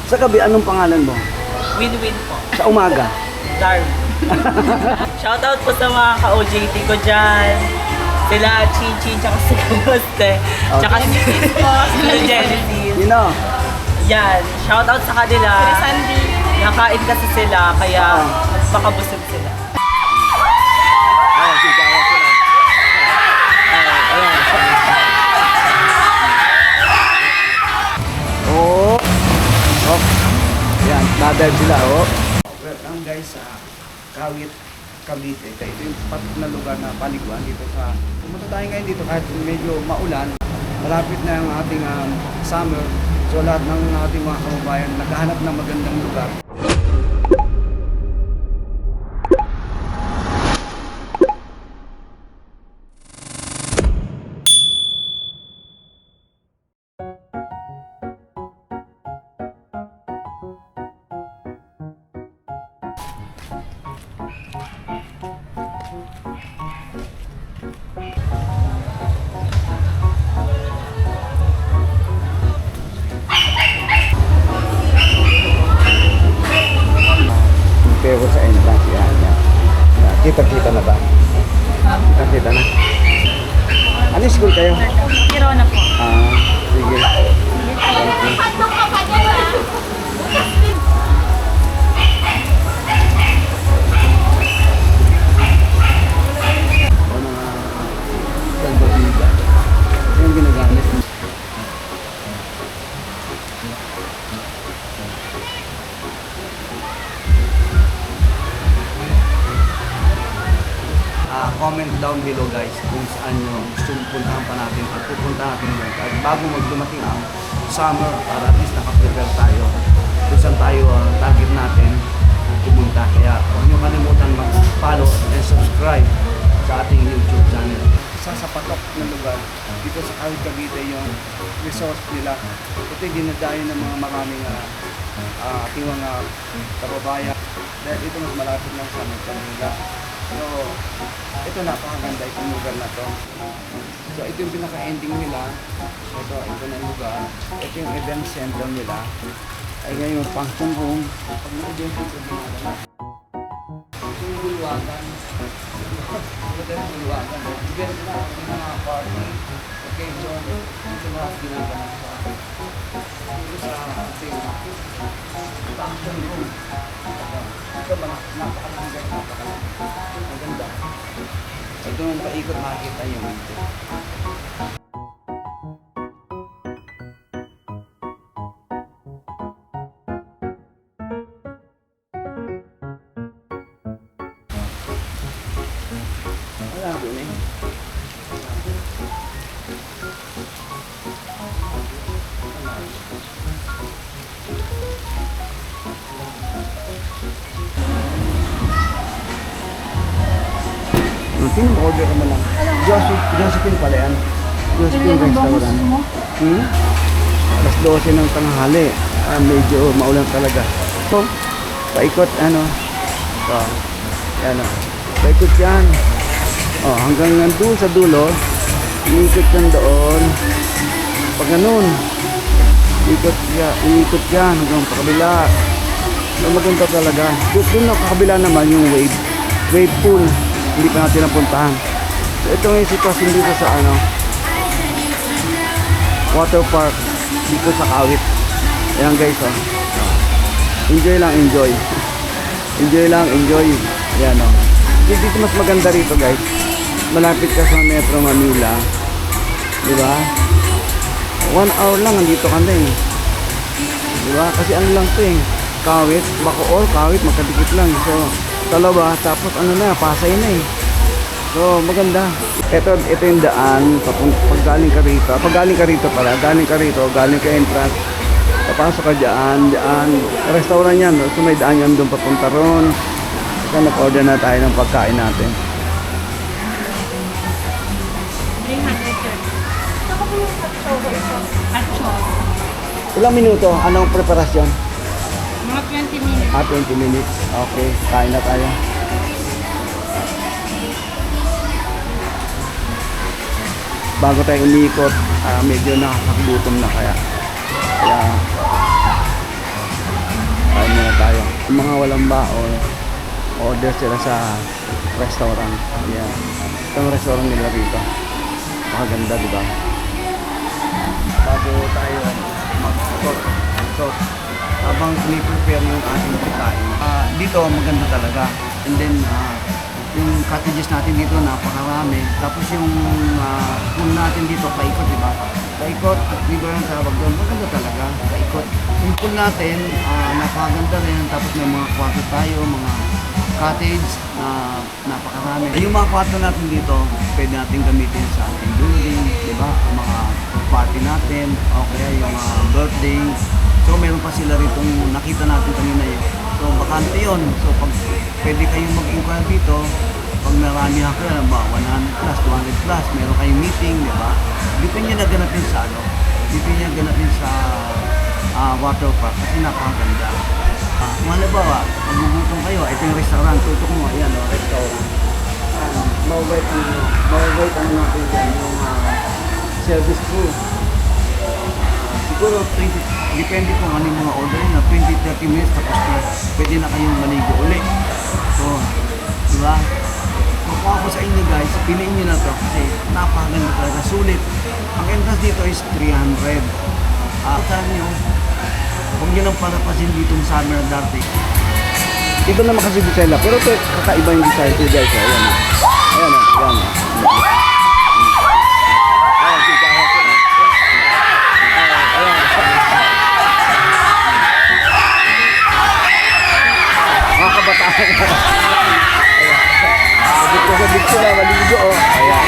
Sa gabi, anong pangalan mo? Win-win po. Sa umaga? Darwin. Shoutout po sa mga ka-OJT ko dyan. Sila Chichi, tsaka si Kamuste. Tsaka si Genesis. Sino? Yan. Shoutout sa kanila. Sila Sandy. Nakain kasi sila, kaya makabusog sila. Oh. Oh. Yan, dadal sila, oh. Welcome guys sa Kawit, Cavite. Ito yung patok na lugar na paliguan dito sa... Pumunta tayo ngayon dito kahit medyo maulan. Malapit na ang ating summer. So lahat ng ating mga kababayan naghahanap ng magandang lugar. Pero sa entrance yan. Kita-kita na ba? Kita-kita na. Ano school kayo? Kirona po. Sige. Ano mga salbabida? Ito yung ginagamit. Comment down below guys kung saan nyo gusto puntahan pa natin at pupunta natin yun. At bago magdumating ang summer, para at least nakaprepare tayo kung saan tayo target natin pumunta. Kaya huwag nyo kalimutan mag-follow and subscribe sa ating YouTube channel. Isa sa patok na lugar dito sa Kawit, Cavite yung resort nila. Ito yung dinadayo ng mga maraming ating mga kababayan. Dahil ito mas malapit lang sa Manila. So, ito napakaganda itong lugar na to. So, ito yung pinaka-ending nila. Ito na yung lugar. Ito yung event center nila. Ay ngayon, function room. Pag na-event ito ginagawa. Ito yung bulwagan. Ito yung bulwagan. Event na yung mga party. Okay, so, ito na ginagawa sa ito sa ating function room. Ito ba, napakalanggay, maganda. Ito yung paikot makikita nyo ito. Wala doon eh. Order mo lang. Josephine pala yan. Josephine Restaurant. Alas 12 ng tanghali. Medyo maulan talaga. So, paikot ano. So, yan o. Paikot yan. Hanggang nandun sa dulo. Iikot yan doon. Pag ganun. Iikot yan hanggang pakabila. So, maganda talaga. Doon na kakabila naman yung wave pool. Hindi pa natin napuntahan. So, ito yung sitwasyon dito sa water park dito sa Kawit. Ayan guys, enjoy lang, enjoy. Enjoy lang, enjoy. Ayan dito mas maganda rito guys. Malapit ka sa Metro Manila. Diba? 1 hour lang nandito ka na eh. Diba? Kasi ano lang to eh. Kawit, Bacoor, Kawit, magkadikit lang. So, Talawa, tapos ano na, Pasay na eh. So, maganda. Ito yung daan, pag galing ka rito. Pag galing ka rito pala, galing ka entrance. Papasok ka dyan. Restaurant yan. So, may daan yan doon papunta ron. Saka nag-order na tayo ng pagkain natin. 300. Ilang minuto? Anong preparasyon? Mga 20 minutes. 20 minutes. Okay, kain na tayo. Bago tayo umikot, medyo nakakagutom na kaya Yung mga walang baon, order sila sa restaurant. Ayan. Itong restaurant nila rito. Makaganda, di ba? Bago tayo mag-sort. So, habang piniprepare yung ating pagkain, dito maganda talaga. And then, yung cottages natin dito napakarami. Tapos yung pool natin dito, paikot, di ba? Paikot, river ang tawag doon. Maganda talaga, paikot. Yung pool natin, napakaganda rin. Tapos may mga kwarto tayo, mga cottage na napakarami. Yung mga kwarto natin dito, pwede natin gamitin sa ating building, di ba? Ang mga party natin, o kaya yung mga birthday. So meron pa sila rito nakita natin kanina yun. So bakante yun. So pag pwede kayong mag-inquire dito, pag marami ako yan, 100 plus, 200 plus, meron kayong meeting, di ba? Dito nyo naganapin sa ano? Dito nyo naganapin sa water park kasi napakaganda. Kung halimbawa, pag gugutom kayo, ito yung restaurant, tutok mo, ayan o, restaurant. Mawawait ano natin dyan, yung service crew. Siguro 20, depende kung ano yung mga order na 20-30 minutes tapos na pwede na kayong maligo ulit. So, di ba? So, kung ako sa inyo guys, piliin nyo na to kasi napakaganda talaga, sulit. Ang entrance dito is 300. Saan nyo, huwag nyo nang palapasin ditong summer dati. Iba naman kasi design lang, pero ito kakaiba yung design ito guys. Ayan o. Ayan o. Ayan o. Mga kabataan. Sabit ko na, maligo o. Ayan.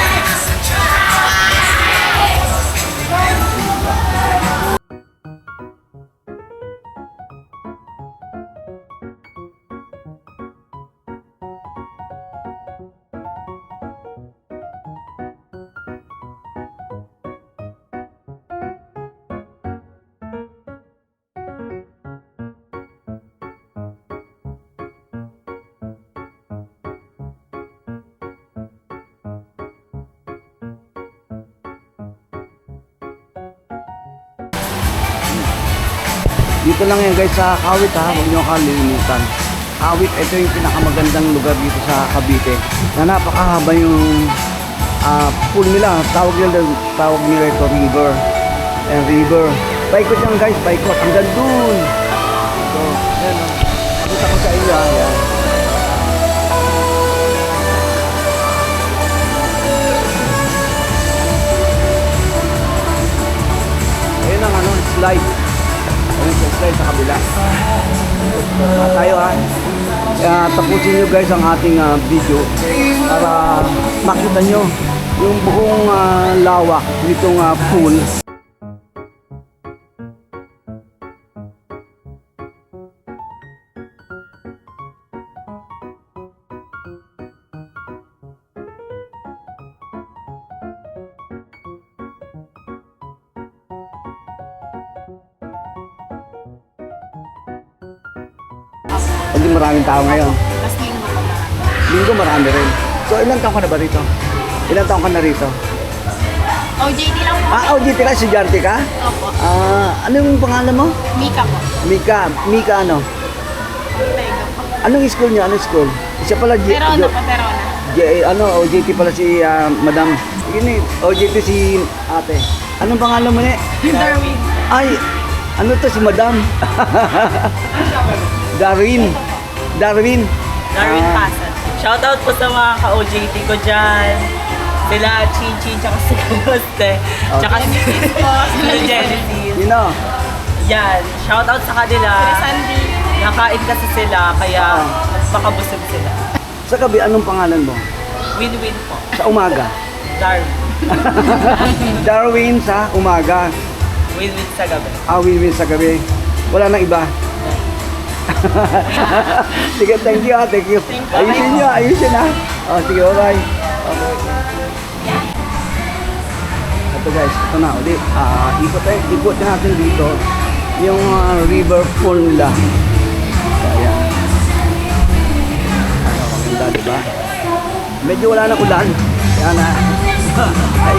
Dito lang yan guys sa Kawit ha, huwag nyo kalilimutan. Kawit, ito yung pinakamagandang lugar dito sa Cavite. Na napakahaba yung pool nila. Tawag nila ito river. And river. Paikot yan guys, paikot. Hanggang dun. So, yan o. Pakita ko sa inyo ha. Yan. Ayan ang ano, slide. Slide sa kabila. Tayo ha. Tapusin nyo guys ang ating video para makita nyo yung buong lawak nitong pool. Hindi maraming tao ngayon. Tapos linggo pa marami. Linggo marami rin. So ilang taon ka na ba rito? Ilang taon ka na rito? OJT lang po. OJT ka? Estudyante ka? Opo. Ano yung pangalan mo? Mika po. Mika ano? Pega po. Anong school niya? Anong school? Siya pala Perona po, Perona. OJT pala si Madam. Yun OJT si ate. Anong pangalan mo niya? Darwin. Ay, ano to si Madam? Darwin. Pasat. Shoutout po sa mga ka-OJT ko dyan. Sila Chichi, tsaka si Kaluste. Tsaka si Genesis. You know? Yan. Shoutout sa kanila. Sandy. Nakain kasi sila, kaya makabusog sila. Sa gabi, anong pangalan mo? Win-win po. Sa umaga? Darwin. Darwin sa umaga. Win-win sa gabi. Win-win sa gabi. Wala nang iba. Sige, thank you. Thank you. Ayusin ha. Sige, bye-bye. Okay. Ito guys, ito na ulit. Ikot natin dito yung river pool nila. Ayan. Maganda, diba? Medyo wala na ulan. Kaya na.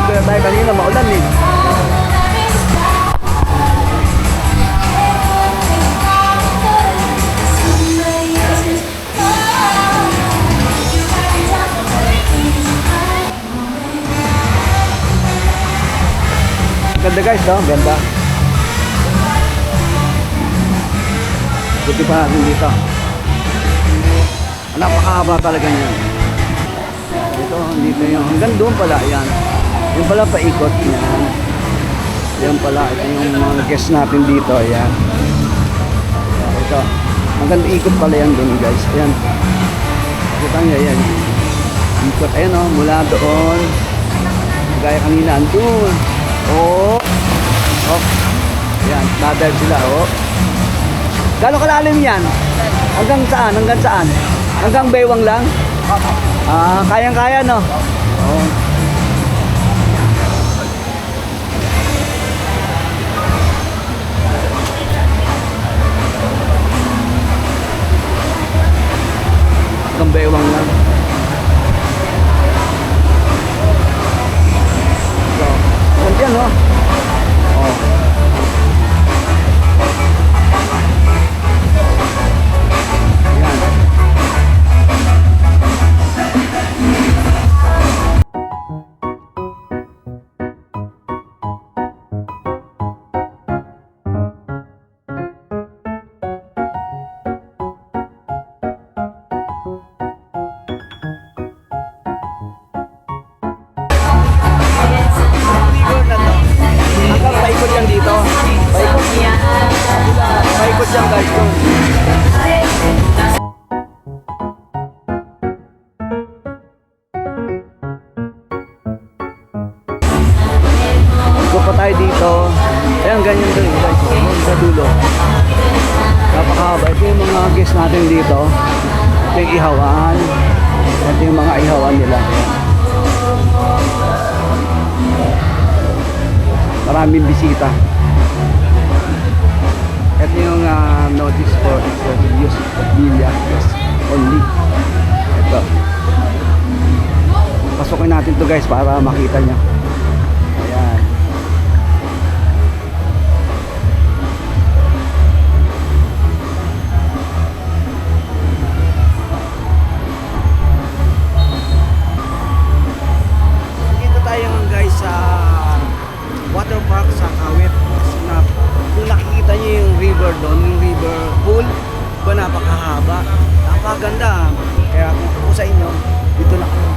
Ikot na tayo kanina, maulan eh. Ganda guys, no? Ganda. Buti pa natin dito. Napakahaba talaga niyan. Dito yung hanggang doon pala, yan. Yung pala paikot, yan. Yan pala, ito yung mga guests natin dito, yan. Ito, hanggang ikot pala yan doon guys, yan. Kita nyo, yan. Ikot, ayan o, mula doon. Gaya kanina, doon. Oh. Oh. Yan, dadive sila, oh. Gano'ng kalalim yan? Hanggang saan? Hanggang saan? Hanggang baywang lang? Ah, kayang-kaya, no? Oo. Hanggang baywang lang. So, nandiyan, no? Oh. Hanggang paikot yan dito. Paikot yan. Paikot yan guys. Ikot pa tayo dito. Ayan, ganyan doon guys. Sa dulo. Napakahaba. Ito yung mga guests natin dito. Ito yung ihawan. Ito yung mga ihawan nila. Maraming bisita. Ito yung notice for excessive use of billiards only. Ito. Pasukin natin to guys para makita nyo. Ayan. Dito tayo guys sa water park sa Kawit. Kung nakikita niyo yung river doon, yung river pool, ba napakahaba, napakaganda. Kaya kung ako sa inyo, dito na ako.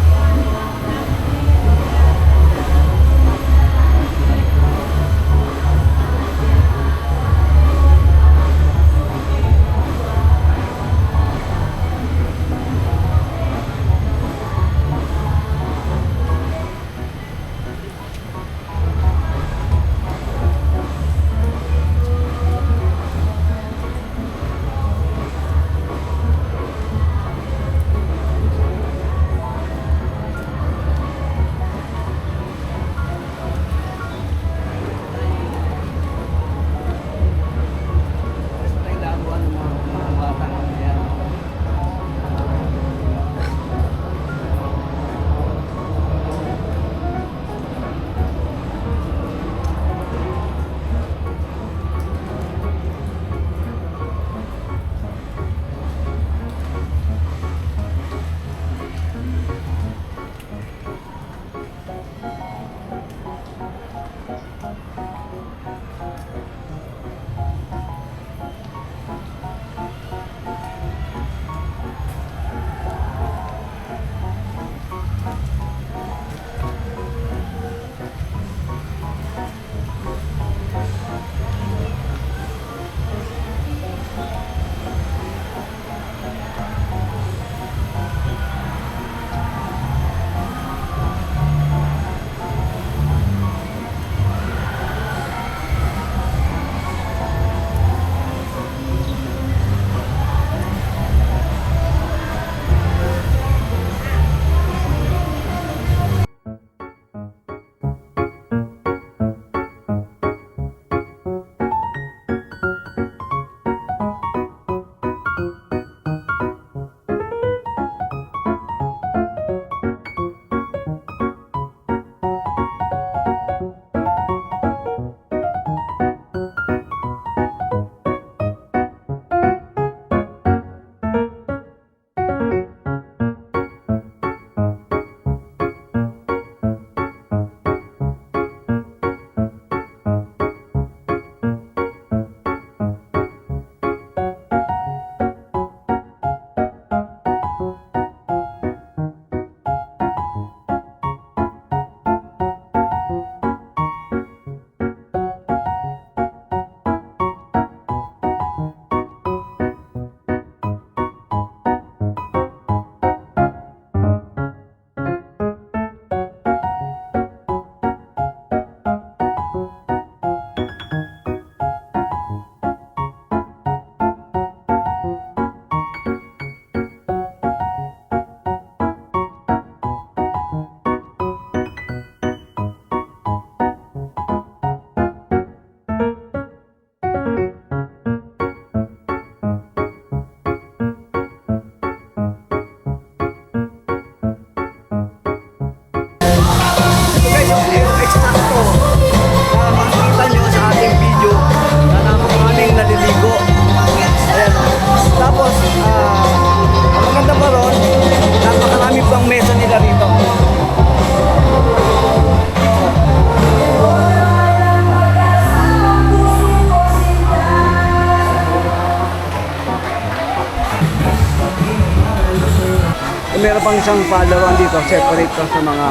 meron pang isang palawan dito, separate to sa mga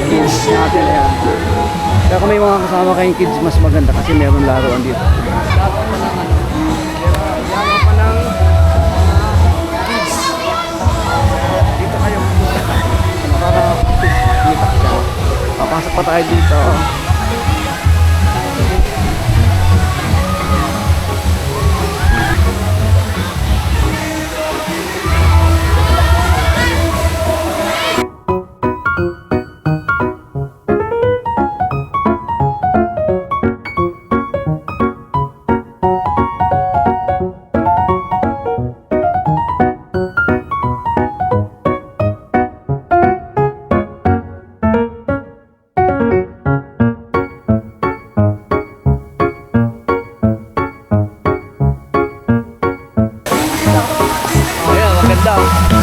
kids natin. Ayan. Kaya kung may mga kasama kayong kids, mas maganda kasi meron laruan dito. Laruan pa ng ano? Laruan pa ng kids. Dito kayo. Makakakita siya. Papasok pa tayo dito. Ayan, maganda.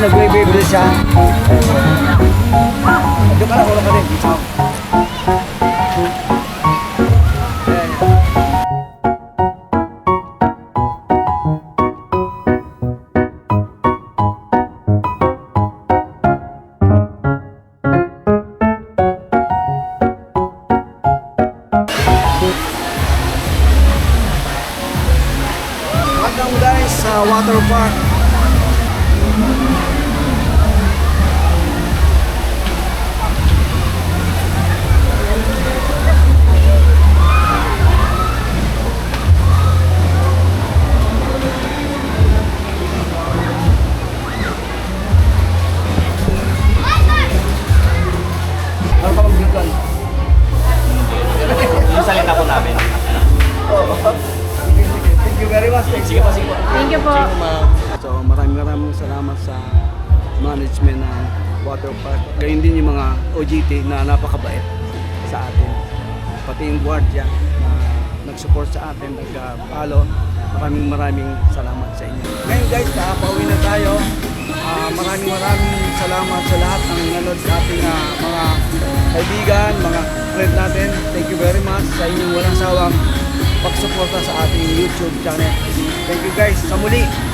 Nagbe-bebe siya. Doon ka na, wala ka rin. Welcome guys sa water park. Ano ka mag-bigan? Yung salita po namin. Thank you very much. Sige po, sige po. Thank you po. So maraming salamat sa management ng water park. Gayun din yung mga OJT na napakabait sa atin. Pati yung guardia na nag-support sa atin, nag-follow. Maraming salamat sa inyo. Ngayon guys, pauwi na tayo. Maraming salamat sa lahat ng nanood sa ating mga kaibigan, mga friend natin. Thank you very much sa inyong walang sawang pagsuporta sa ating YouTube channel. Thank you guys. Sa muli.